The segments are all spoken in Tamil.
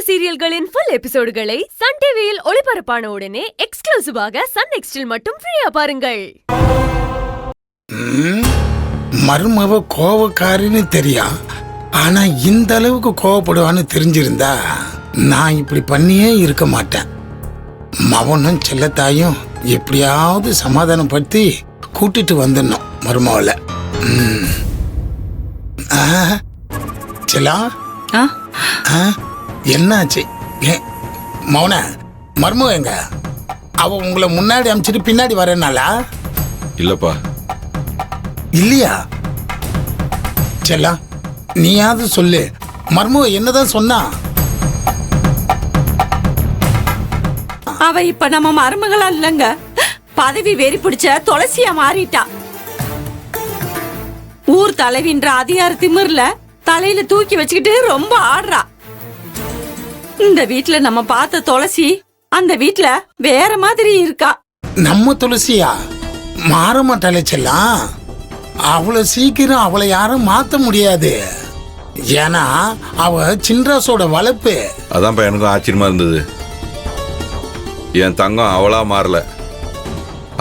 சீரியல்களின் ஃபுல் எபிசோடுகளை சன் டிவியில் ஒளிபரப்பான உடனே எக்ஸ்க்ளூசிவாக சன் நெக்ஸ்டில் மட்டும் ஃப்ரீயா பாருங்கள். மருமவ கோவக்காரின்னு தெரியும், ஆனா இந்த அளவுக்கு கோவப்படுவான்னு தெரிஞ்சிருந்தா நான் இப்படி பண்ணியே இருக்க மாட்டேன். மவனும் செல்லத்தாயும் எப்படியாவது சமாதானப்படுத்தி கூட்டிட்டு வந்துடணும் மருமவளை. செல்லா, என்னாச்சு மௌன? மருமக எங்க? அவ உங்களை முன்னாடி அமிச்சிட்டு பின்னாடி வரனாலா? இல்லப்பா. இல்லையா? செல்லா, நீயாவது சொல்லு, மருமக என்னதான் சொன்னா? அவ இப்ப நம்ம மருமகளா இல்லங்க, பதவி வெறி பிடிச்ச துளசியா மாறிட்டா. ஊர் தலைவின்ற அதிகார திமிர்ல தலையில தூக்கி வச்சுக்கிட்டு ரொம்ப ஆடுறா. இந்த வீட்டுல நம்ம பார்த்த துளசி அந்த வீட்டுல வேற மாதிரி இருக்கா. நம்ம துளசியா மாற மாட்டாளே செல்லாம். அவ்வளவு சீக்கிரம் அவளை யாரும் மாத்த முடியாது. ஏன்னா அவ சின்ராசோட வளர்ப்பு. அதான்ப்பா எனக்கும் ஆச்சரியமா இருந்தது. என் தங்கம் அவளா மாறல,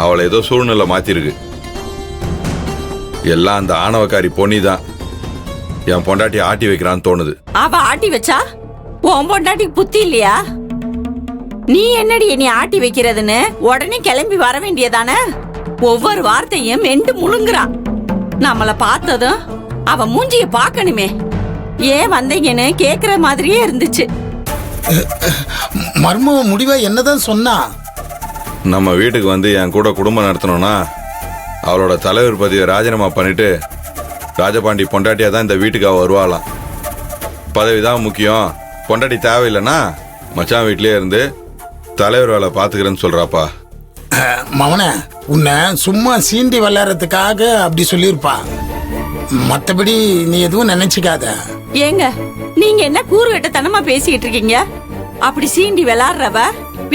அவளை ஏதோ சூழ்நிலை மாத்திருக்கு. எல்லாம் அந்த ஆணவக்காரி பொன்னி தான் என் பொண்டாட்டி ஆட்டி வைக்கிறான்னு தோணுது. அவ ஆட்டி வச்சா உன் பொண்டாட்டிக்கு புத்தி இல்லையா? நீ என்னடி என்னை ஆட்டி வைக்கிறதுன்னு உடனே கிளம்பி வர வேண்டியதானே? ஒவ்வொரு வார்த்தையும் மெண்டு முழுங்குறா. நம்மள பார்த்ததும் அவ மூஞ்சிய பாக்கணுமே, ஏன் வந்தீங்கன்னு கேக்குற மாதிரியே இருந்துச்சு. மர்ம முடிவா என்னதான் சொன்னா? நம்ம வீட்டுக்கு வந்து என் கூட குடும்பம் நடத்தணும்னா அவளோட தலைவர் பதவியை ராஜினாமா பண்ணிட்டு ராஜபாண்டி பொண்டாட்டியா தான் இந்த வீட்டுக்கு அவ வருவாளாம். பதவி தான் முக்கியம், பொண்டாட்டி தேவையில்லைன்னா மச்சான் வீட்லயே இருந்து தலைவர் வேலை பாத்துக்கிறேன்னு சொல்றாப்பா. மவன, உன்னை சும்மா சீண்டி விளையாடுறதுக்காக அப்படி சொல்லியிருப்பா. மத்தபடி நீ எதுவும் நினைச்சுக்காத. ஏங்க, நீங்க என்ன கூறுகட்டத்தனமா பேசிக்கிட்டு இருக்கீங்க? அப்படி சீண்டி விளையாடுறவ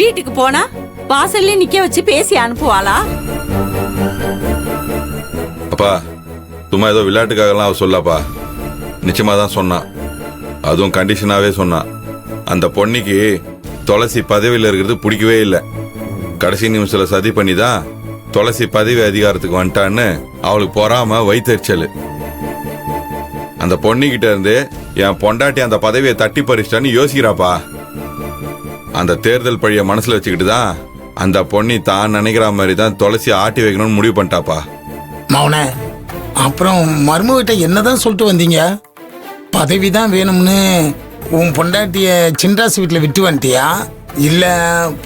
வீட்டுக்கு போனா வாசல்ல நிக்க வச்சு பேசி அனுப்புவாளா? அப்பா, சும்மா ஏதோ விளையாட்டுக்காகலாம் அவ சொல்லப்பா. நிச்சயமா தான் சொன்னான், அதுவும் கண்டிஷனாவே சொன்னான். அந்த பொண்ணுக்கு துளசி பதவியில் இருக்கிறது பிடிக்கவே இல்லை. கடைசி நிமிஷத்துல சதி பண்ணி தான் துளசி பதவி அதிகாரத்துக்கு வந்துட்டான்னு அவளுக்கு பொறாம வைத்தறிச்சல். அந்த பொண்ணுகிட்ட இருந்து என் பொண்டாட்டி அந்த பதவியை தட்டி பறிச்சிட்டான்னு யோசிக்கிறாப்பா. அந்த தேர்தல் பழிய மனசுல வச்சுக்கிட்டு தான் அந்த பொண்ணி தான் நினைக்கிற மாதிரி தான் துளசி ஆட்டி வைக்கணும்னு முடிவு பண்ணிட்டாப்பா. மௌன, அப்புறம் மருமகிட்ட என்னதான் சொல்லிட்டு வந்தீங்க? பதவிதான் வேணும்னு உன் பொண்டாட்டிய சின்ராசு வீட்டில் விட்டு வந்துட்டியா, இல்ல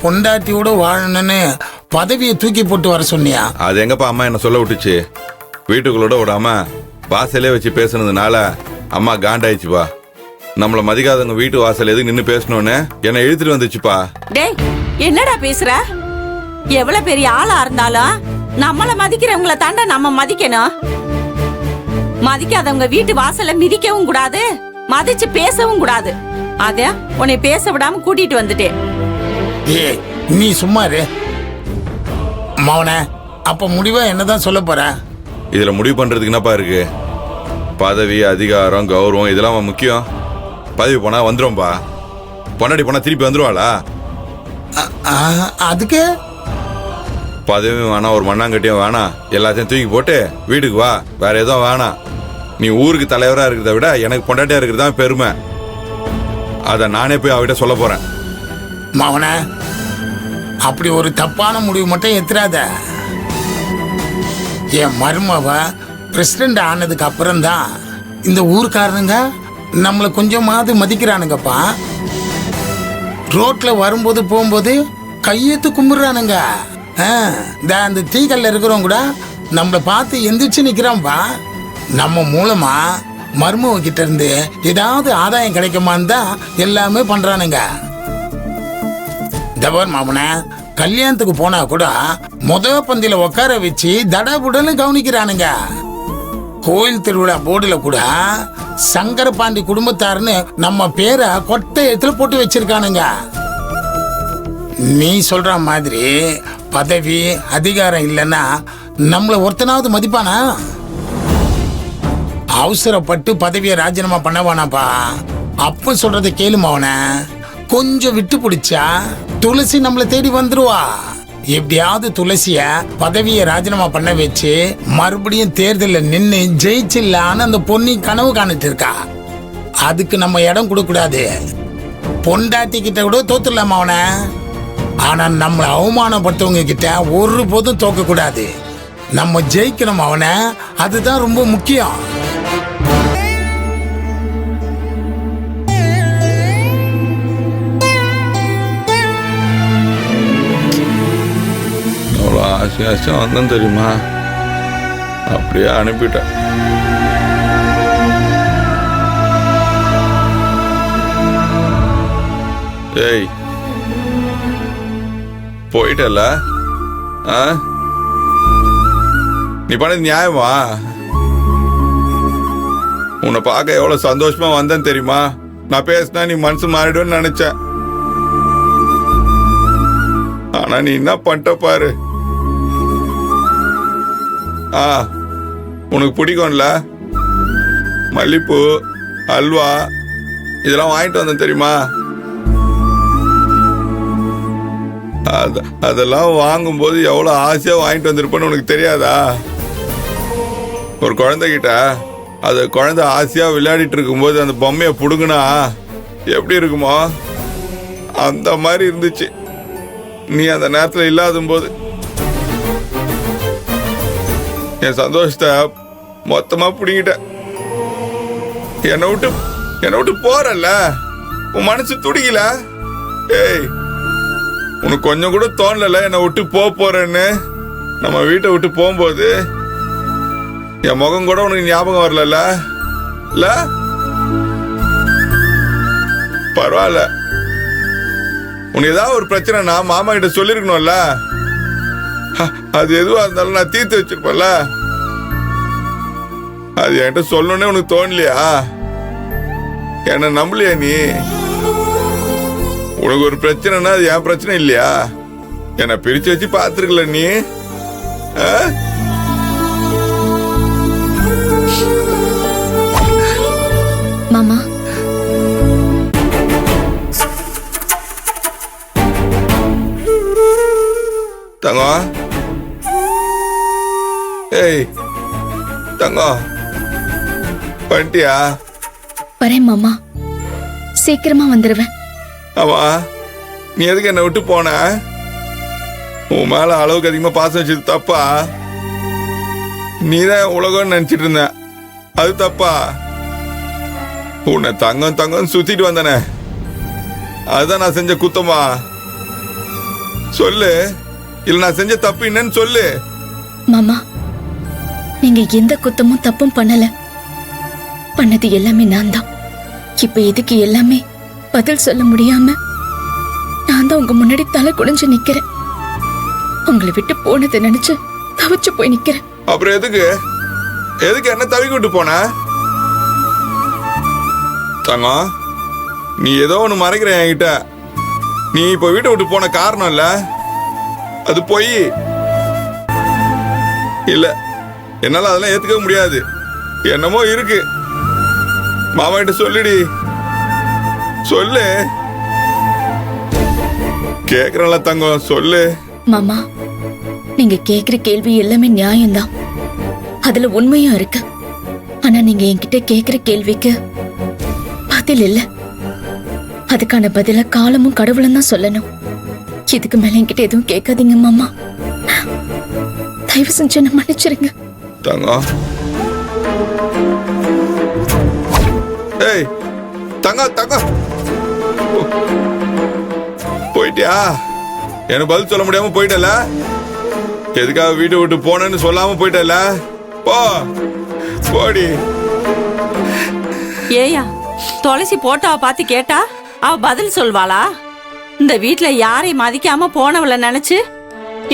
பொண்டாட்டியோட வாழணும்னு பதவியை தூக்கி போட்டு வர சொன்னியா? அது எங்கப்பா அம்மா என்ன சொல்ல விட்டுச்சு? வீட்டுக்குள்ளோட விடாம வாசலே வச்சு பேசுனதுனால அம்மா காண்டாயிடுச்சுப்பா. நம்மள மதிக்காதவங்க வீட்டு வாசல் எதுக்கு நின்று பேசணும்னு என்ன இழுத்துட்டு வந்துச்சுப்பா. டேய், என்னடா பேசுற? எவ்வளவு பெரிய ஆளா இருந்தாலும் நம்மள மதிக்கிறவங்கள தாண்டா நம்ம மதிக்கணும். மதிக்காதவங்க வீட்டு வாசல்ல மிதிக்கவும் கூடாது, மதிச்சு பேசவும் கூடாது. அத உன்னை பேச விடாம கூட்டிட்டு வந்துட்டேன். ஏய், நீ சும்மா இரு மௌன. அப்ப முடிவா என்னதான் சொல்ல போற? இதுல முடிவு பண்றதுக்கு என்னப்பா இருக்கு? பதவி, அதிகாரம், கௌரவம் இதெல்லாம் முக்கியம். பதவி போனா வந்துரும்பா, பொண்டாட்டி போனா திருப்பி வந்துருவாளா? அதுக்கு பதவியும் வேணாம், ஒரு மண்ணாங்கட்டியும் வேணாம், எல்லாத்தையும் தூக்கி போட்டு வீட்டுக்கு வா, வேற எதுவும் வேணாம். நீ ஊருக்கு தலைவரா இருக்கிறத விட எனக்கு பொண்டாட்டியா இருக்கிறது தான் பெருமை. அத நானே போய் அவகிட்ட சொல்ல போறேன். மவன, அப்படி ஒரு தப்பான முடிவு மட்டும் எத்திராத. என் மருமவ பிரசிடண்ட் ஆனதுக்கு அப்புறம் தான் இந்த ஊருக்காரனுங்க நம்மளை கொஞ்சமாவது மதிக்கிறானுங்கப்பா. ரோட்ல வரும்போது போகும்போது கையெழுத்து கும்பிடுறானுங்க. அந்த தீக்கல்ல இருக்கிறவங்க கூட நம்மளை பார்த்து எந்திரிச்சு நிக்கிறான்பா. நம்ம மூலமா மருமவ கிட்ட இருந்து ஏதாவது ஆதாயம் கிடைக்குமான்னு தான் எல்லாமே பண்றானுங்க. தவர் மாமன, கல்யாணத்துக்கு போனா கூட முத பந்தியில உட்கார வச்சு தடபுடன்னு கவனிக்கிறானுங்க. கோயில் திருவிழா போர்டுல கூட சங்கர பாண்டி குடும்பத்தாருன்னு நம்ம பேரை கொட்டை எழுத்துல போட்டு வச்சிருக்கானுங்க. நீ சொல்ற மாதிரி பதவி அதிகாரம் இல்லைன்னா நம்மள ஒருத்தனாவது மதிப்பானா? அவசரப்பட்டு பதவியை ராஜினாமா பண்ணவானாப்பா. அப்ப சொல்றதை கேளுமா? அவன கொஞ்சம் விட்டு பிடிச்சா துளசி நம்மளை தேடி வந்துருவா. எப்படியாவது துளசிய பதவியை ராஜினாமா பண்ண வச்சு மறுபடியும் தேர்தலில் நின்று ஜெயிச்சிடலான்னு அந்த பொண்ணி கனவு காணிட்டு இருக்கா. அதுக்கு நம்ம இடம் கொடுக்க கூடாது. பொண்டாட்டி கிட்ட கூட தோத்துடலாமா அவனை, ஆனா நம்மளை அவமானப்படுத்தவங்க கிட்ட ஒரு போதும் தோக்க கூடாது. நம்ம ஜெயிக்கணும் அவனை, அதுதான் ரொம்ப முக்கியம். அவ்வளோ ஆசையாச்சும் வந்தேன் தெரியுமா, அப்படியே அனுப்பிட்டேன். ஏய் போயிட்டல, நீ பண்ணது நியாயமா? உன்னை பார்க்க எவ்வளவு சந்தோஷமா வந்தேன்னு தெரியுமா? நான் பேசினா நீ மனசு மாறிடுவேன்னு நினைச்சேன். ஆனா நீ என்ன பண்ணிட்ட பாரு. உனக்கு பிடிக்கும்ல மல்லிப்பூ, அல்வா இதெல்லாம் வாங்கிட்டு வந்தேன் தெரியுமா? அதெல்லாம் வாங்கும்போது எவ்வளவு ஆசையா வாங்கிட்டு வந்திருப்பேன்னு உனக்கு தெரியாதா? ஒரு குழந்தைகிட்ட அது குழந்தை ஆசையா விளையாடிட்டு இருக்கும்போது அந்த பொம்மையை புடுங்கினா எப்படி இருக்குமோ அந்த மாதிரி இருந்துச்சு நீ அந்த நேரத்தில் இல்லாத போது. என் சந்தோஷத்தை மொத்தமா பிடிங்கிட்ட. என்னை விட்டு போறல்ல, உன் மனசு துடிக்கல. ஏய் உனக்கு கொஞ்சம் கூட தோணல என்னை விட்டு போறேன்னு? நம்ம வீட்டை விட்டு போகும்போது என் முகம் கூட உனக்கு ஞாபகம் வரல? இல்ல பரவாயில்ல, உனக்கு ஏதாவது ஒரு பிரச்சனைனா மாமா கிட்ட சொல்லிருக்கணும்ல. அது எதுவா இருந்தாலும் நான் தீர்த்து வச்சிருப்பேன்ல. அது என்கிட்ட சொல்லணும்னே உனக்கு தோணலையா? என்ன நம்பலையா நீ? உனக்கு ஒரு பிரச்சனைனா அது என் பிரச்சனை இல்லையா? என்னை பிரிச்சு வச்சு பார்த்துருக்கல நீ? மாமா தங்கம், ஏய் தங்கம் பண்ணிட்டியா? வரேன் மாமா, சீக்கிரமா வந்துடுவேன். ஆமா, நீ எதுக்கு என்னை விட்டு போன? உன் மேல அளவுக்கு அதிகமா பாசம் வச்சது தப்பா? நீதான் உலகம்னு நினைச்சிட்டு இருந்த, அது தப்பா? உன்னை தங்கம் தங்கம் சுத்திட்டு வந்தனே, அதுதான் நான் செஞ்ச குத்தமா? சொல்லு, இல்ல நான் செஞ்ச தப்பு என்னன்னு சொல்லு. மாமா, நீங்க எந்த குத்தமும் தப்பும் பண்ணல. பண்ணது எல்லாமே நான் தான். இப்ப எதுக்கு எல்லாமே பதில் சொல்ல முடியாம நான் தான் உங்க முன்னாடி தலை குனிஞ்சு நிக்கிறேன். உங்களை விட்டு போனதை நினைச்சு தவிச்சு போய் நிக்கிறேன். அப்புறம் எதுக்கு என்ன தவிக்க விட்டு போன? தங்கம், நீ ஏதோ ஒண்ணு மறைக்கிற என்கிட்ட. நீ இப்ப வீட்டை விட்டு போன காரணம் இல்ல, அது போய் இல்ல. என்னால அதெல்லாம் ஏத்துக்க முடியாது. என்னமோ இருக்கு. மாமா கிட்ட சொல்லுடி, சொல்லு. கேக்குறல தங்கம், சொல்லு. மாமா, நீங்க கேக்குற கேள்வி எல்லாமே நியாயம்தான், அதுல உண்மையும் இருக்கு. ஆனா நீங்க என்கிட்ட கேக்குற கேள்விக்கு பதில் இல்ல. அதுக்கான பதில காலமும் கடவுளும் தான் சொல்லணும். இதுக்கு மேல என்கிட்ட எதுவும் கேட்காதீங்க மாமா. தயவு செஞ்சு என்ன மன்னிச்சிருங்க. தங்கம், ஏய் தங்கம் போயிட்டியா? எனக்கு பதில் சொல்ல முடியாம போயிட்டல? எதுக்காக வீட்டை விட்டு போனேன்னு சொல்லாம போயிட்டல? போடி. ஏயா துளசி போட்டோவை பார்த்து கேட்டா அவ பதில் சொல்வாளா? இந்த வீட்டுல யாரையும் மதிக்காம போனவளை நினைச்சு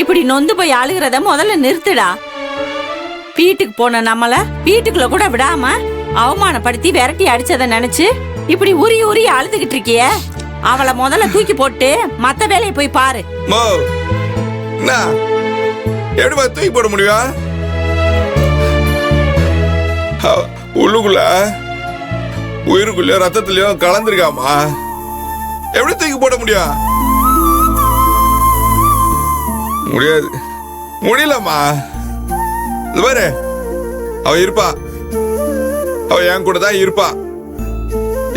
இப்படி நொந்து போய் அழுகிறத முதல்ல நிறுத்துடா. வீட்டுக்கு போன நம்மள வீட்டுக்குள்ள கூட விடாம அவமானப்படுத்தி விரட்டி அடிச்சத நினைச்சு இப்படி உரி உரி அழுதுகிட்டு இருக்கிய. அவளை முதல்ல தூக்கி போட்டு மத்த வேலையை போய் பாரு. எப்படி தூக்கி போட முடியும்? உள்ளுக்குள்ள உயிருக்குள்ளயோ ரத்தத்திலயோ கலந்துருக்காமா? எப்படி தூக்கி போட முடியும்? முடியாது, முடியலம்மா. இது பாரு, அவ இருப்பா, அவ என் கூட தான் இருப்பா.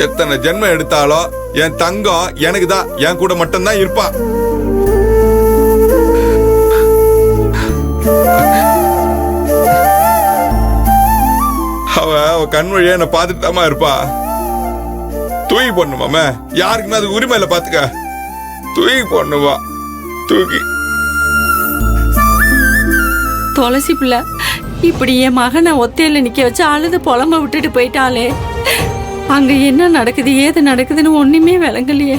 எத்தனை ஜென்மம் எடுத்தாலும் என் தங்கம் எனக்கு தான், என் கூட மட்டும்தான் இருப்பா. அவ கண் வழியா என்ன பார்த்துட்டு தாமா இருப்பா. தூக்கி போடணுமாம, யாருக்குமே அது உரிமை இல்லை. பாத்துக்க, தூக்கி போடணுமா, தூக்கி. துளசி பிள்ளை இப்படி என் மகனை ஒத்தையில நிக்க வச்சு அழுது புலம்ப விட்டுட்டு போயிட்டாலே. அங்க என்ன நடக்குது ஏது நடக்குதுன்னு ஒண்ணுமே விளங்கலையே.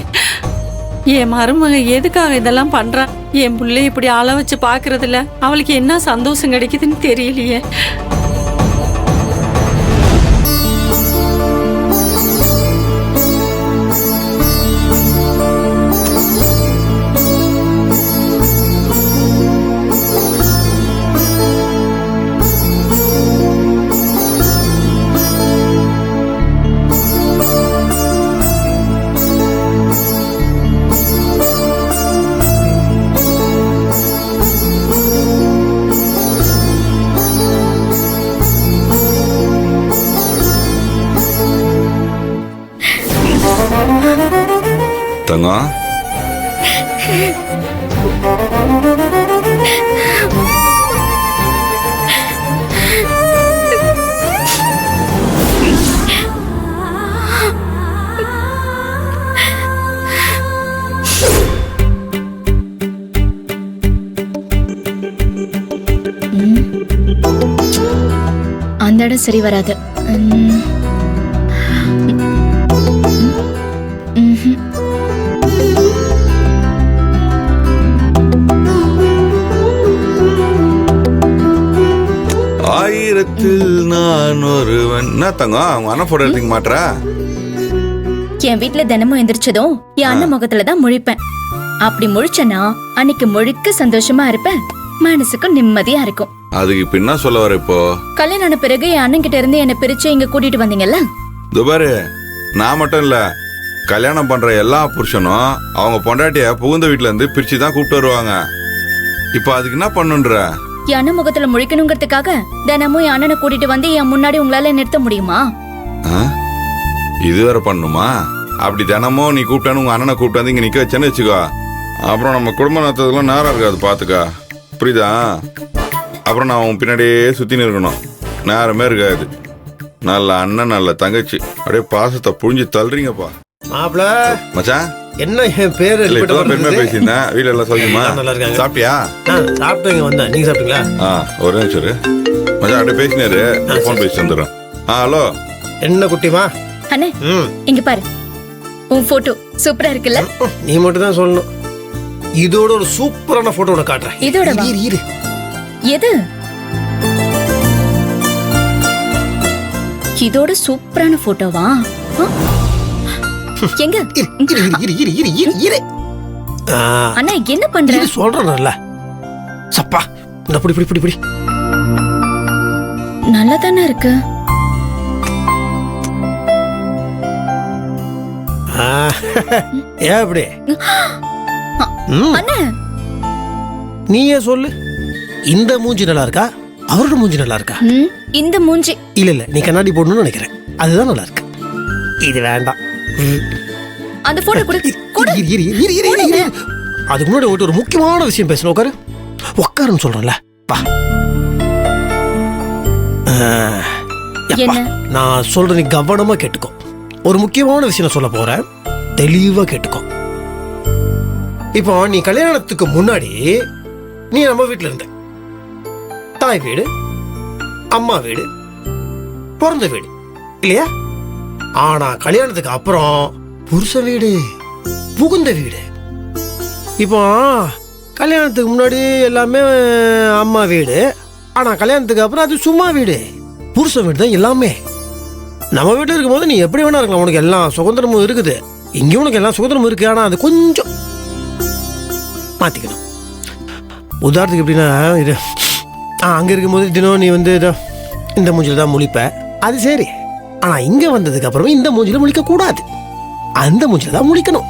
என் மருமக எதுக்காக இதெல்லாம் பண்றா? என் பிள்ளை இப்படி அழ வச்சு பாக்குறதுல அவளுக்கு என்ன சந்தோஷம் கிடைக்குதுன்னு தெரியலையே. தங்கம், அந்த இடம் சரி வராது. ஆயிரத்தில் நான் ஒருவன். என்ன தங்கம், அவங்க அண்ணன் போட்டோ எடுத்துக்க மாட்டா? என் வீட்டுல தினமும் எந்திரிச்சதும் என் அண்ணன் முகத்துலதான் முழிப்பேன். அப்படி முழிச்சனா அன்னைக்கு முழுக்க சந்தோஷமா இருப்பேன், மனசுக்கும் நிம்மதியா இருக்கும். அதுக்கு இப்ப என்ன சொல்ல வர? இப்போ கல்யாணம் ஆன பிறகு என் அண்ணன் கிட்ட இருந்து என்ன பிரிச்சு இங்க கூட்டிட்டு வந்தீங்கல்ல. துபாரு, நான் மட்டும் இல்ல, கல்யாணம் பண்ற எல்லா புருஷனும் அவங்க பொண்டாட்டிய புகுந்த வீட்டுல இருந்து பிரிச்சு தான் கூப்பிட்டு வருவாங்க. இப்ப அதுக்கு என்ன பண்ணுன்ற? என் அண்ணன் முகத்துல முழிக்கணுங்கிறதுக்காக தினமும் என் அண்ணனை கூட்டிட்டு வந்து என் முன்னாடி உங்களால நிறுத்த முடியுமா? இது வேற பண்ணுமா? அப்படி தினமும் நீ கூப்பிட்டானு உங்க அண்ணனை கூப்பிட்டு வந்து இங்க நிக்க வச்சேன்னு வச்சுக்கோ, அப்புறம் நம்ம குடும்ப நடத்துறதுலாம் நேரம் இருக்காது. பாத்துக்கா, புரியுதா? அப்புறம் நான் உன் பின்னாடியே சுத்தி இருக்கணும், நேரமே இருக்காது. நல்ல அண்ணன் நல்ல தங்கச்சி, அப்படியே பாசத்தை புழிஞ்சு தள்ளுறீங்கப்பா. மாப்ள மச்சான், என்ன என் பேரு இல்ல இப்பதான் பெருமையா பேசியிருந்தேன். வீட்டுல எல்லாம் சொல்லுமா? நல்லா இருக்காங்க. சாப்பிட்டியா? சாப்பிட்டு வந்தேன். நீங்க சாப்பிட்டீங்களா? ஒரு நிமிஷம் இரு. மச்சான் அப்படியே பேசினாரு, போன் பேசி வந்துடுறேன். ஹலோ. என்ன குட்டிமா? அண்ணே இங்க பாரு, உன் போட்டோ சூப்பரா இருக்குல்ல? நீ மட்டும் தான் சொல்லணும். இதோட ஒரு சூப்பரான போட்டோ உனக்கு காட்டுறேன். இதோட இரு. எது? இதோட சூப்பரான போட்டோவா? எங்க? இரு. அண்ணா என்ன பண்ற? சொல்றேன்ல. சப்பா, இந்த பிடி. நல்லா தானே இருக்கு. ஏன் அப்படி? அண்ணா நீயே சொல்லு, இந்த மூஞ்சி நல்லா இருக்கா அவரோட மூஞ்சி நல்லா இருக்கா? இந்த மூஞ்சி. இல்ல நீ கண்ணாடி போடணும்னு நினைக்கிறேன், அதுதான் நல்லா இருக்கு. இது வேண்டாம். அந்த போட்டோ கொடு. அதுக்கு முன்னாடி ஒரு முக்கியமான விஷயம் பேசணும். உட்காருன்னு சொல்றேன்ல. நான் சொல்ற நீ கவனமா கேட்டுக்கோ. ஒரு முக்கியமான விஷயம் சொல்ல போறேன், தெளிவா கேட்டுக்கோ. இப்போ நீ கல்யாணத்துக்கு முன்னாடி நீ நம்ம வீட்டுல இருந்த தாய் வீடு, அம்மா வீடு, பிறந்த வீடு இல்லையா? ஆனா கல்யாணத்துக்கு அப்புறம் புருஷ வீடு, புகுந்த வீடு. இப்போ கல்யாணத்துக்கு முன்னாடி எல்லாமே அம்மா வீடு, ஆனா கல்யாணத்துக்கு அப்புறம் அது சும்மா வீடு, புருஷ வீடு தான் எல்லாமே. நம்ம வீட்டில் இருக்கும்போது நீ எப்படி வேணா இருக்கலாம், உனக்கு எல்லா சுதந்திரமும் இருக்குது. இங்கே உனக்கு எல்லா சுதந்திரமும் இருக்கு, ஆனா அது கொஞ்சம் மாத்திக்கணும். உதாரணத்துக்கு எப்படின்னா, இது அங்க இருக்கும்போது தினம் நீ வந்து இந்த மூஞ்சில தான் முழிப்ப, அது சரி. ஆனா இங்க வந்ததுக்கு அப்புறமே இந்த மூஞ்சில முழிக்க கூடாது, அந்த மூஞ்சில தான் முழிக்கணும்.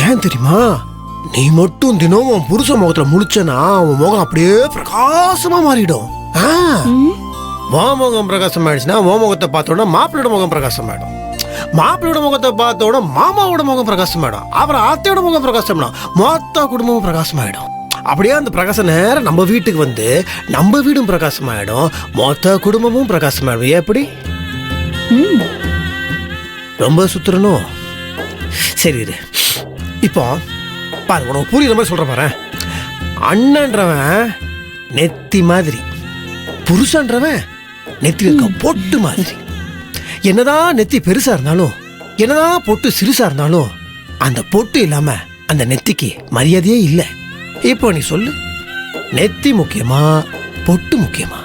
ஏன் தெரியுமா? நீ மட்டும் தினம் உன் புருஷ முகத்துல முழிச்சனா உன் முகம் அப்படியே பிரகாசமா மாறிடும். உன் முகம் பிரகாசம் ஆயிடுச்சுன்னா உன் முகத்தை பார்த்தோன்னா மாப்பிள்ளோட முகம் பிரகாசம் ஆயிடும். மாப்பிள்ளோட முகத்தை பார்த்தோட மாமாவோட முகம் பிரகாசம் ஆயிடும். அப்புறம் ஆத்தையோட முகம் பிரகாசம் ஆயிடும். மொத்த குடும்பமும் பிரகாசம் ஆயிடும். அப்படியே அந்த பிரகாசம் நேரம் நம்ம வீட்டுக்கு வந்து நம்ம வீடும் பிரகாசம் ஆயிடும். மொத்த குடும்பமும் பிரகாசம் ஆயிடும். எப்படி? ரொம்ப சுத்துறணும். சரி இரு. இப்போ பாரு, உனக்கு புரியுற மாதிரி சொல்ற பாரு. அண்ணன்றவன் நெத்தி மாதிரி, புருஷன்றவன் நெத்தி இருக்க பொட்டு மாதிரி. என்னதான் நெத்தி பெருசா இருந்தாலும், என்னதான் பொட்டு சிறுசா இருந்தாலும், அந்த பொட்டு இல்லாம அந்த நெத்திக்கு மரியாதையே இல்லை. இப்போ நீ சொல்லு, நெத்தி முக்கியமா பொட்டு முக்கியமா?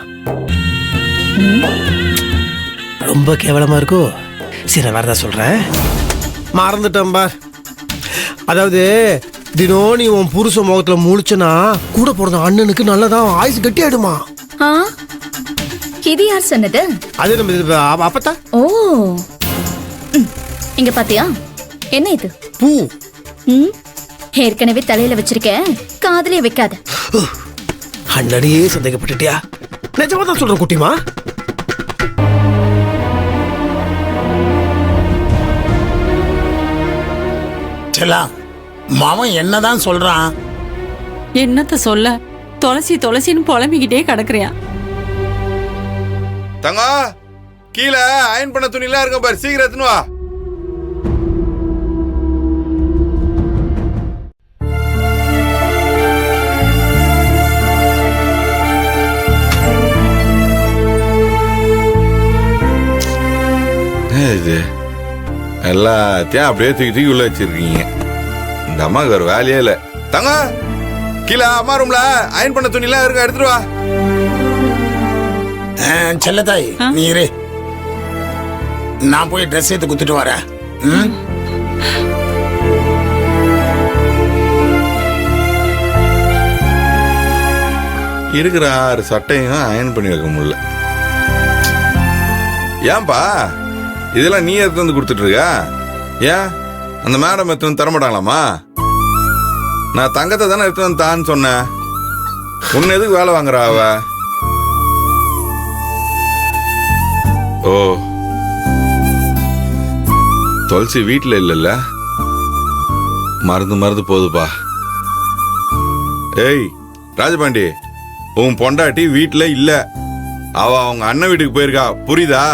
ரொம்ப கேவலமா இருக்கோ? சரி வரதா சொல்றேன், மறந்துட்டேன் பார். அதாவது தினம் நீ உன் புருஷ முகத்துல முழிச்சனா கூட பிறந்த அண்ணனுக்கு நல்லதான் ஆயுசு கட்டி ஆயிடுமா. இது யார் சொன்னது? அது நம்ம அப்பத்தா. ஓ, இங்க பாத்தியா? என்ன இது? பூ. ஏற்கனவே தலையில வச்சிருக்கேன், காதுலயே வைக்காத. அண்ணனையே சந்தேகப்பட்டுட்டியா? நிஜமா தான் சொல்ற குட்டிமா. செல்லாம், மாமன் என்னதான் சொல்றான்? என்னத்த சொல்ல, துளசின்னு புலம்பிக்கிட்டே கிடக்குறியா. தங்கம், கீழே அயன் பண்ண துணிலாம் இருக்க பாரு, சீக்கிரம் எடுத்துன்னு வா. இது எல்லாத்தையும் அப்படியே தூக்கி உள்ள வச்சிருக்கீங்க. இந்த அம்மாவுக்கு ஒரு வேலையே இல்லை. தங்க, கீழே அம்மா ரூம்ல அயன் பண்ண துணிலாம் இருக்க, எடுத்துட்டு வா. செல்லத்தாய் நீ இரு, நான் போய் ட்ரெஸ் எடுத்து குத்துட்டு வரேன். இருக்கிற 6 சட்டையும் அயன் பண்ணி வைக்க முடியல. ஏன்பா இதெல்லாம் நீ எடுத்து வந்து கொடுத்துட்டு இருக்க? ஏன் அந்த மேடம் எடுத்து வந்து தரமாட்டாங்களாமா? நான் தங்கத்தை தானே எடுத்து வந்து தான்னு சொன்னேன். உன்னை எதுக்கு வேலை வாங்குறா அவ? ஓ, துளசி வீட்டில் இல்லைல்ல, மறந்து போகுதுப்பா. ஏய் ராஜபாண்டி, உன் பொண்டாட்டி வீட்டில் இல்ல, அவ அவங்க அண்ணன் வீட்டுக்கு போயிருக்கா, புரியுதா?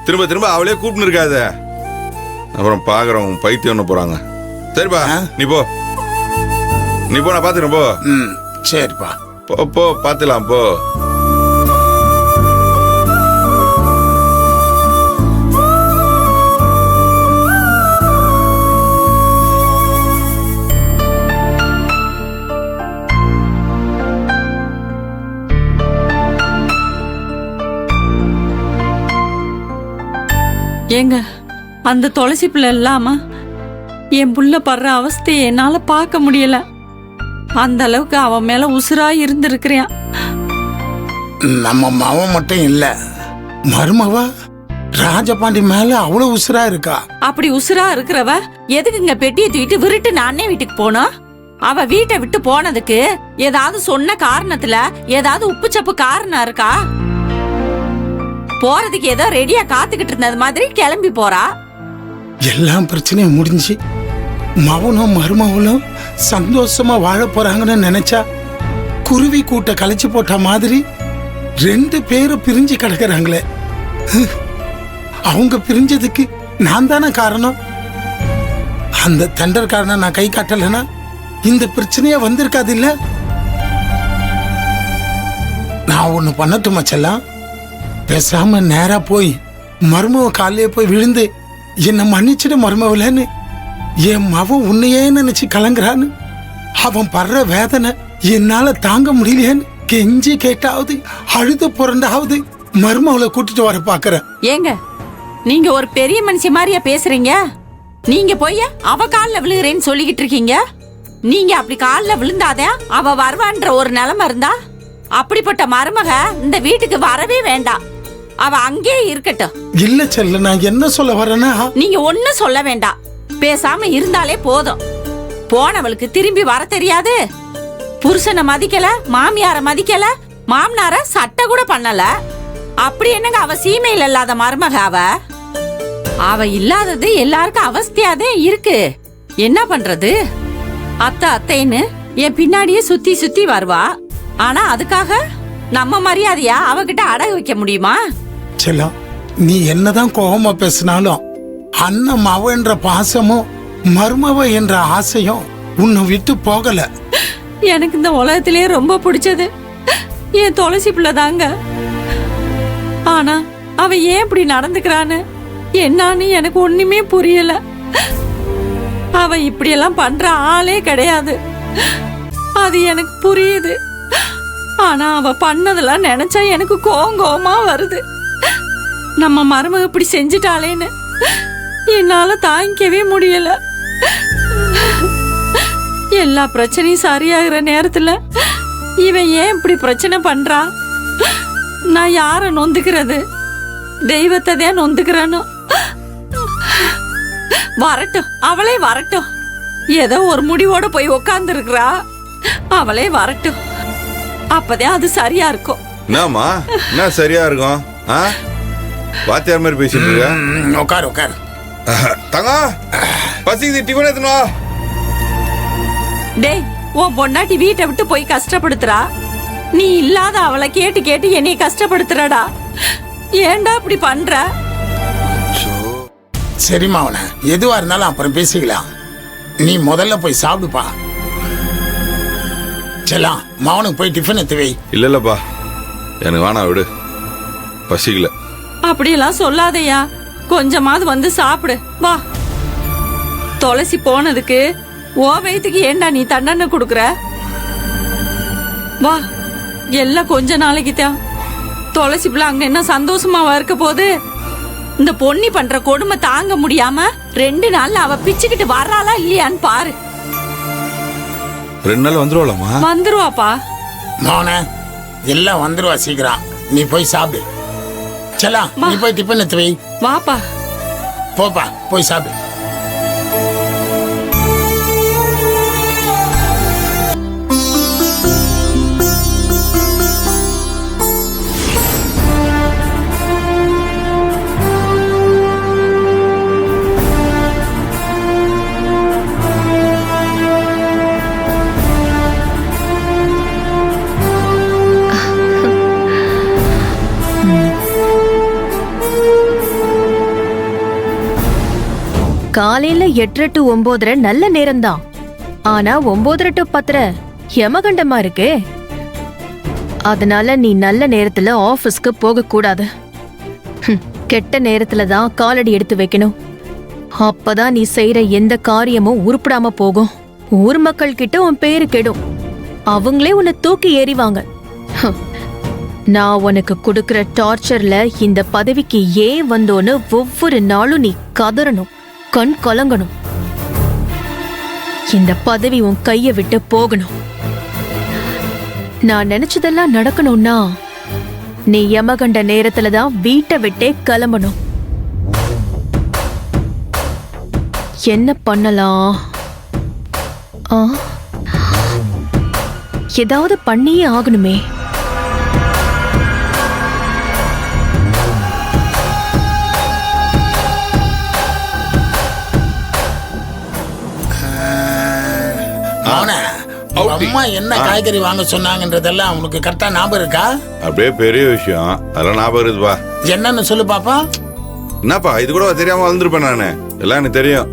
திரும்ப அவளே கூப்பிட்டு இருக்காத, அப்புறம் பாக்குறோம் பைத்தியம் ஒண்ணு போறாங்க. சரிப்பா, நீ போ, நான் பாத்துக்கிறேன். போ. சரிப்பா, போ பாத்துலாம் போ. ஏங்க, அந்த துளசி பிள்ளை இல்லாம என் புள்ள படுற அவஸ்தையை என்னால பார்க்க முடியல. அந்த அளவுக்கு அவன் மேல உசுரா இருந்திருக்கிறேன். நம்ம மவன் மட்டும் இல்ல, மருமவ ராஜபாண்டி மேல அவ்வளவு உசுரா இருக்கா. அப்படி உசுரா இருக்கிறவ எதுக்குங்க பெட்டியை தூக்கிட்டு விருட்டு அண்ணன் வீட்டுக்கு போனா? அவ வீட்டை விட்டு போனதுக்கு ஏதாவது சொன்ன காரணத்துல ஏதாவது உப்புச்சப்பு காரணம் இருக்கா? போறதுக்கு ஏதோ ரெடியா காத்துக்கிட்டு இருந்தது மாதிரி கிளம்பி போறா. எல்லாம் பிரச்சனையும் முடிஞ்சு மவனும் மருமவளும் சந்தோஷமா வாழ போறாங்கன்னு நினைச்சா குருவி கூட்ட கலைச்சு போட்ட மாதிரி 2 பேரும் பிரிஞ்சு கிடக்குறாங்களே. அவங்க பிரிஞ்சதுக்கு நான் தானே காரணம். அந்த தண்டர்காரனை நான் கை காட்டலைன்னா இந்த பிரச்சனையா வந்திருக்காது இல்ல. நான் ஒண்ணு பண்ணட்டுமா செல்லாம்? பேசாம நேரா போய் மருமவ காலையே போய் விழுந்து என்ன மன்னிச்சிட மருமவலன்னு, என் மவன் உன்னையே நினைச்சு கலங்குறான்னு, அவன் படுற வேதனை என்னால தாங்க முடியலையேன்னு கெஞ்சி கேட்டாவது அழுது புரண்டாவது மருமவளை கூட்டிட்டு வர பாக்குறேன். ஏங்க, நீங்க ஒரு பெரிய மனுஷி மாதிரியா பேசுறீங்க? நீங்க போய் அவ கால்ல விழுகிறேன்னு சொல்லிக்கிட்டு இருக்கீங்க. நீங்க அப்படி கால்ல விழுந்தாதே அவ வருவான்ற ஒரு நிலைமை இருந்தா, அப்படிப்பட்ட மருமக இந்த வீட்டுக்கு வரவே வேண்டாம். அவ அங்கே இருக்கட்டும். இல்ல செல்ல, நான் என்ன சொல்ல வரேன்னா, நீங்க ஒண்ணும் சொல்ல வேண்டாம், பேசாம இருந்தாலே போதும். போனவளுக்கு திரும்பி வர தெரியாது. புருஷனை மதிக்கல, மாமியார மதிக்கல, மாமனார சட்டை கூட பண்ணல. அப்படி என்னங்க அவ சீமையில் இல்லாத மருமக? அவ இல்லாதது எல்லாருக்கும் அவஸ்தையாதே இருக்கு. என்ன பண்றது? அத்தை அத்தைன்னு என் பின்னாடியே சுத்தி சுத்தி வருவா. ஆனா அதுக்காக நம்ம மரியாதையா அவகிட்ட அடகு வைக்க முடியுமா? செல்லம், நீ என்னதான் கோபமா பேசினாலும் அண்ணன் மவ என்ற பாசமும் மருமவ என்ற ஆசையும் உன்னை விட்டு போகல. எனக்கு இந்த உலகத்திலேயே ரொம்ப பிடிச்சது என் துளசி பிள்ளை தாங்க. ஆனா அவ ஏன் இப்படி நடந்துக்கிறான்னு என்னன்னு எனக்கு ஒண்ணுமே புரியல. அவ இப்படியெல்லாம் பண்ற ஆளே கிடையாது, அது எனக்கு புரியுது. ஆனா அவ பண்ணதெல்லாம் நினைச்சா எனக்கு கோவமா வருது. நம்ம மருமக இப்படி செஞ்சிட்டாளேன்னு என்னால தாங்கிக்கவே முடியல. எல்லா பிரச்சனையும் சரியாகிற நேரத்துல இவன் ஏன் இப்படி பிரச்சனை பண்றா? நான் யார நொந்துக்கிறது? தெய்வத்தை தான் நொந்துக்கிறேனோ? வரட்டும், அவளே வரட்டும். ஏதோ ஒரு முடிவோட போய் உக்காந்து இருக்கிறா, அவளே வரட்டும். அப்பதான் அது சரியா இருக்கும். என்னம்மா, என்ன சரியா இருக்கும்? வாத்தியார் மாதிரி பேசிட்டு இருக்க. உட்காரு உட்காரு. தங்கம், பசிக்குது, டிஃபன் எடுத்துன்னு வா. டேய், உன் பொண்டாட்டி வீட்டை விட்டு போய் கஷ்டப்படுத்துறா. நீ இல்லாத அவளை கேட்டு கேட்டு என்னை கஷ்டப்படுத்துறடா. ஏன்டா இப்படி பண்ற? சரிம்மா, அவனை எதுவா இருந்தாலும் அப்புறம் பேசிக்கலாம். நீ முதல்ல போய் சாப்பிடுப்பா. செல்லாம், மாவனுக்கு போய் டிஃபன் எடுத்து வை. இல்லப்பா, எனக்கு வேணாம், விடு, பசிக்கல. அப்படியெல்லாம் சொல்லாதையா, கொஞ்சமாவது வந்து சாப்பிடு வா. துளசி போனதுக்கு ஓ வயிற்றுக்கு ஏண்டா நீ தண்டனை கொடுக்குற? வா, எல்லாம் கொஞ்ச நாளைக்கு தான். துளசி பிள்ளை அங்க என்ன சந்தோஷமாவா இருக்க போது? இந்த பொன்னி பண்ற கொடுமை தாங்க முடியாம 2 நாள்ல அவ பிச்சுக்கிட்டு வர்றாளா இல்லையான்னு பாரு. 2 நாள் வந்துருவாளாமா? வந்துருவாப்பா. மோனே, எல்லாம் வந்துருவா சீக்கிரம். நீ போய் சாப்பிடு. செல்லாம், நீ போய் டிஃபன் எடுத்து வை. வாப்பா. போப்பா, போய் சாப்பிடு. காலையில 8 to 9 நல்ல நேரம்தான். ஆனா 9 to 10 யமகண்டமா இருக்கே. அதனால நீ நல்ல நேரத்துல ஆபீஸ்க்கு போக கூடாது. கெட்ட நேரத்துல தான் காலடி எடுத்து வைக்கணும். அப்பதான் நீ செய்யற எந்த காரியமும் உருப்படாம போகும். ஊர் மக்கள் கிட்ட உன் பேரு கெடும். அவங்களே உன்னை தூக்கி ஏறிவாங்க. நான் உனக்கு கொடுக்கற டார்ச்சர்ல இந்த பதவிக்கு ஏன் வந்தோன்னு ஒவ்வொரு நாளும் நீ கதறணும், கண் கலங்கணும். இந்த பதவி உன் கைய விட்டு போகணும். நான் நினைச்சதெல்லாம் நடக்கணும்னா நீ யமகண்ட நேரத்துலதான் வீட்டை விட்டே கிளம்பணும். என்ன பண்ணலாம்? ஏதாவது பண்ணியே ஆகணுமே. அம்மா என்ன காய்கறி வாங்க சொன்னாங்கன்றதெல்லாம் உனக்கு கரெக்டா ஞாபகம் இருக்கா? அப்படியே பெரிய விஷயம், அதெல்லாம் ஞாபகம் இருக்குப்பா. என்னன்னு சொல்லு பாப்பா. என்னப்பா, இது கூட தெரியாம வந்திருப்பேன் நானு. எல்லாம் எனக்கு தெரியும்.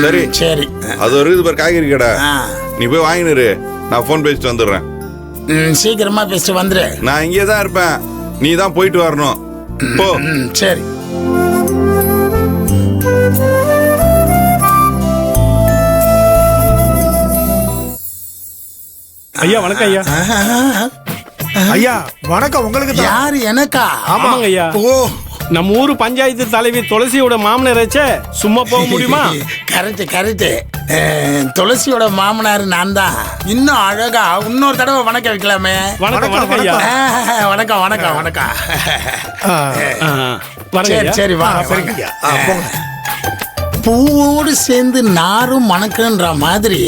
சரி சரி, அது ஒரு இது காய்கறி கடை, நீ போய் வாங்கினு. நான் போன் பேசிட்டு வந்துடுறேன். சீக்கிரமா பேசிட்டு வந்துரு. நான் இங்கே தான் இருப்பேன், நீ தான் போயிட்டு வரணும். போ. சரி. ஐயா வணக்கம். ஐயா ஐயா வணக்கம். உங்களுக்கு தான். யாரு? எனக்கா? ஆமாங்க ஐயா. ஓ, நம்ம ஊரு பஞ்சாயத்து தலைவி துளசியோட மாமனாரே, சும்மா போக முடியுமா? Correct correct. துளசியோட மாமனார் நான் தான். இன்னும் அழகா இன்னொரு தடவை வணக்கம் வைக்கலாமே. வணக்கம் வணக்கம் ஐயா. வணக்கம் வணக்கம் வணக்கம். வரேங்க சரி ஐயா. சரி, வா. சரிங்க. போங்க. பூவோடு சேர்ந்து நாரும் மணக்குன்ற மாதிரி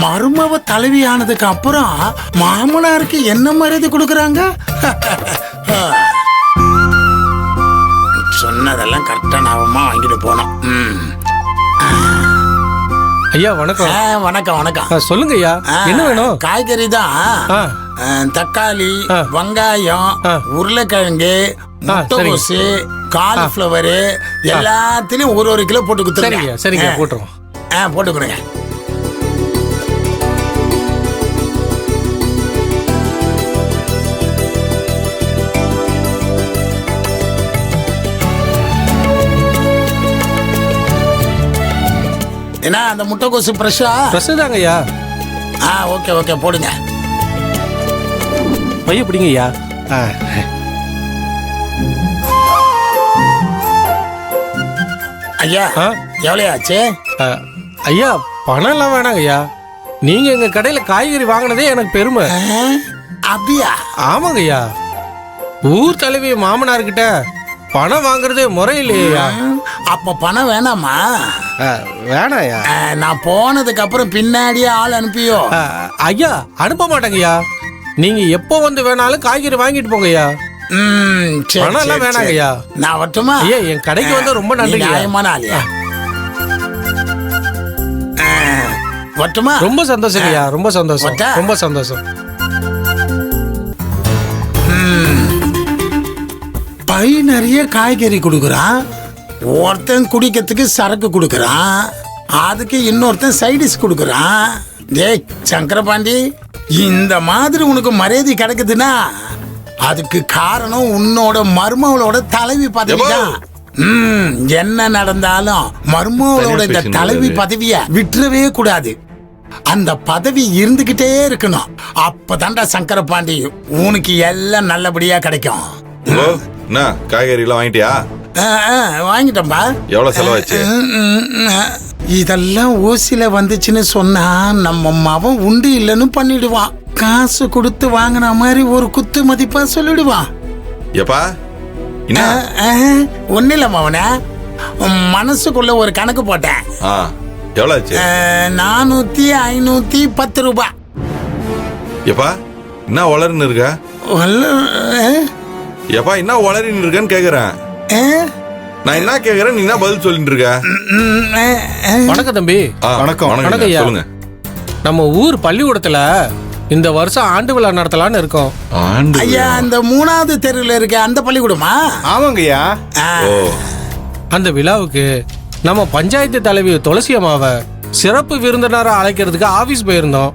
மருமவ தலைவி ஆனதுக்கு அப்புறம் மாமனாருக்கு என்ன மரியாதை கொடுக்கறாங்க? சொன்னதெல்லாம் கரெக்டா ஞாபகமா வாங்கிட்டு போனோம். ஐயா வணக்கம். வணக்கம் வணக்கம். சொல்லுங்க ஐயா, என்ன வேணும்? காய்கறி தான். தக்காளி, வெங்காயம், உருளைக்கிழங்கு, முட்டைகோசு, காலிஃப்ளவர் எல்லாத்திலையும் ஒரு கிலோ போட்டு கொடுத்துருங்க. சரிங்க, போட்டுருவோம். போட்டு கொடுங்க. என்ன அந்த முட்டைகோசு ஃப்ரெஷ்ஷா? ஃப்ரெஷ் தாங்க ஐயா. ஓகே ஓகே, போடுங்க. பைய பிடிங்க ஐயா. ஐயா எவ்வளோ ஆச்சு? ஐயா பணம் எல்லாம் வேணாங்க ஐயா. நீங்க எங்க கடையில காய்கறி வாங்கினதே எனக்கு பெருமை. அப்படியா? ஆமாங்க ஐயா. ஊர் தலைவி மாமனார்கிட்ட பணம் வாங்குறதே முறை இல்லையா? அப்ப பணம் வேணாமா? வேணாயா. நான் போனதுக்கு அப்புறம் பின்னாடியே ஆள் அனுப்பியோ? ஐயா அனுப்ப மாட்டேங்க ஐயா. நீங்க எப்போ வந்து வேணாலும் காய்கறி வாங்கிட்டு போங்க ஐயா. பணம் எல்லாம் வேணாங்க ஐயா. நான் வரட்டுமா? ஐயா என் கடைக்கு வந்து ரொம்ப நன்றி. நியாயமான ஆளியா? வரட்டுமா? ரொம்ப சந்தோஷம் ஐயா, ரொம்ப சந்தோஷம், ரொம்ப சந்தோஷம். பை நிறைய காய்கறி கொடுக்குறான், ஒருத்தன் குடிக்கிறதுக்கு சரக்கு கொடுக்குறான், அதுக்கு இன்னொருத்தன் சைடிஷ் கொடுக்குறான். டேய் சங்கரபாண்டி, இந்த மாதிரி உனக்கு மரியாதை கிடைக்குதுன்னா அதுக்கு காரணம் உன்னோட மருமகளோட தலைவி பதவி தான். என்ன நடந்தாலும் மருமகளோட இந்த தலைவி பதவிய விட்டுறவே கூடாது. அந்த பதவி இருந்துகிட்டே இருக்கணும். அப்பதான்டா சங்கரபாண்டி உனக்கு எல்லாம் நல்லபடியா கிடைக்கும். என்ன காய்கறி எல்லாம் வாங்கிட்டியா? வாங்கிட்டோம்பா. எவ்வளவு செலவாச்சு? இதெல்லாம் ஓசில வந்துச்சுன்னு சொன்னா நம்ம மவன் உண்டு இல்லைன்னு பண்ணிடுவான். காசு கொடுத்து வாங்கின மாதிரி ஒரு குத்து மதிப்பா சொல்லிடுவான். எப்பா ஒன்னும் இல்ல மவன, மனசுக்குள்ள ஒரு கணக்கு போட்டேன். எவ்வளவு ஆச்சு? 400 510 ரூபாய். எப்பா என்ன வளர்ன்னு இருக்க? எப்பா என்ன வளரின்னு இருக்கன்னு கேக்குறேன். நான் என்ன கேக்குறேன், நீ என்ன பதில் சொல்லிட்டு இருக்க? வணக்கம் தம்பி. வணக்கம். வணக்கம் ஐயா. சொல்லுங்க. நம்ம ஊர் பள்ளிக்கூடத்துல இந்த வருஷம் ஆண்டு விழா நடத்தலான்னு இருக்கோம். ஐயா அந்த 3வது தெருவில் இருக்க அந்த பள்ளிக்கூடமா? ஆமாங்க ஐயா. அந்த விழாவுக்கு நம்ம பஞ்சாயத்து தலைவி துளசி அம்மாவை சிறப்பு விருந்தினரா அழைக்கிறதுக்கு ஆபீஸ் போயிருந்தோம்.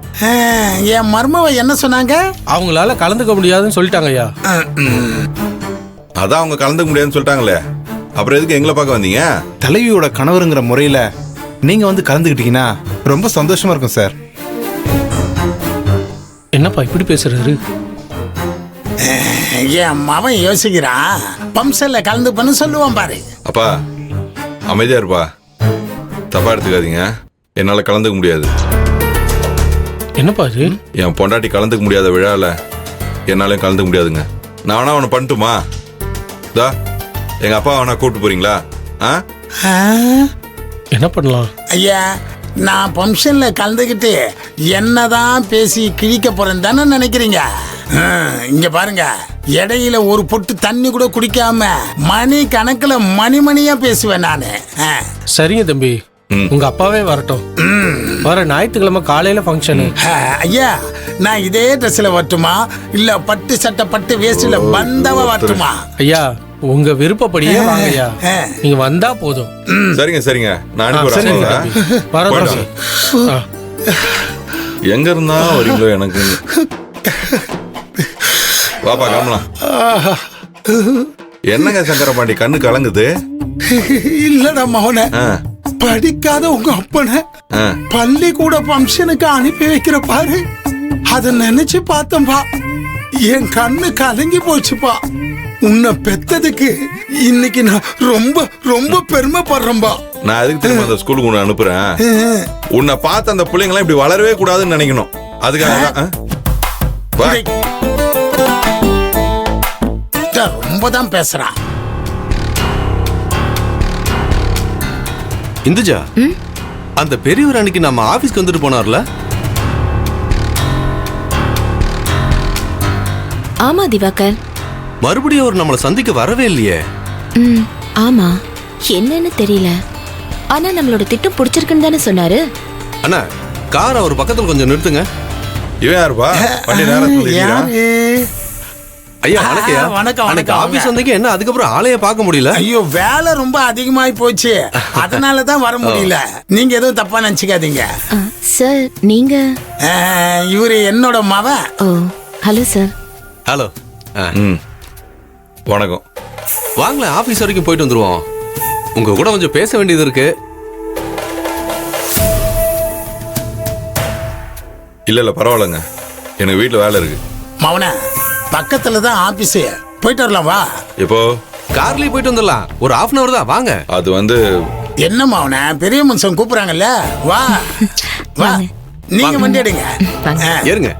என் மருமவ என்ன சொன்னாங்க? அவங்களால கலந்துக்க முடியாதுன்னு சொல்லிட்டாங்க ஐயா. அதான் அவங்க கலந்துக்க முடியாதுன்னு சொல்லிட்டாங்களே, அப்புறம் எதுக்கு எங்களை பார்க்க வந்தீங்க? தலைவியோட கணவருங்கிற முறையில நீங்க வந்து கலந்துக்கிட்டீங்கன்னா ரொம்ப சந்தோஷமா இருக்கும் சார். என்னப்பா இப்படி பேசுறாரு? என் மவன் யோசிக்கிறான், பம்சல்ல கலந்து பண்ண சொல்லுவான் பாரு. அப்பா அமைதியா இருப்பா, தப்பா எடுத்துக்காதீங்க. என்னால கலந்துக்க முடியாது. என்னப்பா இது? என் பொண்டாட்டி கலந்துக்க முடியாத விழால என்னாலையும் கலந்துக்க முடியாதுங்க. நான் வேணா அவனை பண்ணட்டுமா? எங்க அப்பா வேணா கூப்பிட்டு போறீங்களா? என்ன பண்ணலாம் ஐயா? நான் பம்ஷன்ல கலந்துக்கிட்டு என்னதான் பேசி கிழிக்க போறேன்னு தானே நினைக்கிறீங்க? இங்க பாருங்க, இடையில ஒரு பொட்டு தண்ணி கூட குடிக்காம மணி கணக்குல மணிமணியா பேசுவேன் நானு. சரிங்க தம்பி, உங்க அப்பாவே வரட்டும். வர ஞாயிற்றுக்கிழமை காலையில ஃபங்க்ஷனு. ஐயா நான் இதே ட்ரெஸ்ல வரட்டுமா, இல்ல பட்டு சட்டை பட்டு வேஸ்ட்ல வந்தவ வரட்டுமா? ஐயா உங்க விருப்பப்படியே வாங்க ஐயா, நீங்க வந்தா போதும். சரிங்க சரிங்க, நான் அனுப்புறேன். எங்க இருந்தா வரீங்களோ எனக்கு. பாப்பா கிளம்பலாம். என்னங்க சங்கரபாண்டி கண்ணு கலங்குது? இல்லடா மகனே, படிக்காத உங்க அப்பனை பள்ளிக்கூட ஃபங்க்ஷனுக்கு அனுப்பி வைக்கிற பாரு, அத நினைச்சு பார்த்தம்பா, என் கண்ணு கலங்கி போச்சுப்பா. உன்னை பெத்ததுக்கு இன்னைக்கு நான் ரொம்ப ரொம்ப பெருமைப்படுறேன்பா. நான் அதுக்கு திரும்ப அந்த ஸ்கூலுக்கு உன்னை அனுப்புறேன். உன்னை பார்த்து அந்த பிள்ளைங்களாம் இப்படி வளரவே கூடாதுன்னு நினைக்கணும். அதுக்காக ரொம்ப தான் பேசுறான். இந்துஜா, அந்த பெரியவர் அன்னைக்கு நம்ம ஆபீஸ்க்கு வந்துட்டு போனார்ல? ஆமா திவாகர். மறுபடியும் அவர் நம்மளை சந்திக்க வரவே இல்லையே. ஆமா, என்னன்னு தெரியல. ஆனா நம்மளோட திட்டம் பிடிச்சிருக்குன்னு தானே சொன்னாரு. அண்ணா, கார் அவர் பக்கத்துல கொஞ்சம் நிறுத்துங்க. இவன் யாருப்பா? வண்டி நேரத்துல நிக்கிறா? யாரு? ஐயா வணக்கம்யா. வணக்கம், அன்னைக்கு வணக்கம், ஆபீஸ் வாங்க. வந்தீங்க, என்ன அதுக்கப்புறம் ஆளையே பார்க்க முடியல? ஐயோ, வேலை ரொம்ப அதிகமாயி போச்சு, அதனால தான் வர முடியல. நீங்க எதுவும் தப்பா நினைச்சுக்காதீங்க. சார் நீங்க? இவரு என்னோட மவன். ஓ, ஹலோ சார். ஹலோ. ம், வணக்கம். வாங்களேன், ஆபீஸ் வரைக்கும் போயிட்டு வந்துருவோம். உங்க கூட கொஞ்சம் பேச வேண்டியது இருக்கு. இல்ல பரவாயில்லைங்க, எனக்கு வீட்டுல வேலை இருக்கு. மவன, பக்கத்துல தான் ஆபீஸ், போயிட்டு வரலாம் வா. இப்போ கார்லயே போயிட்டு வந்துடலாம், ஒரு half அன் அவர் தான். வாங்க. அது வந்து என்ன மவன, பெரிய மனுஷன் கூப்பிடுறாங்கல்ல, வா வா. நீங்க வண்டி எடுங்க. வாங்க. ஏறுங்க.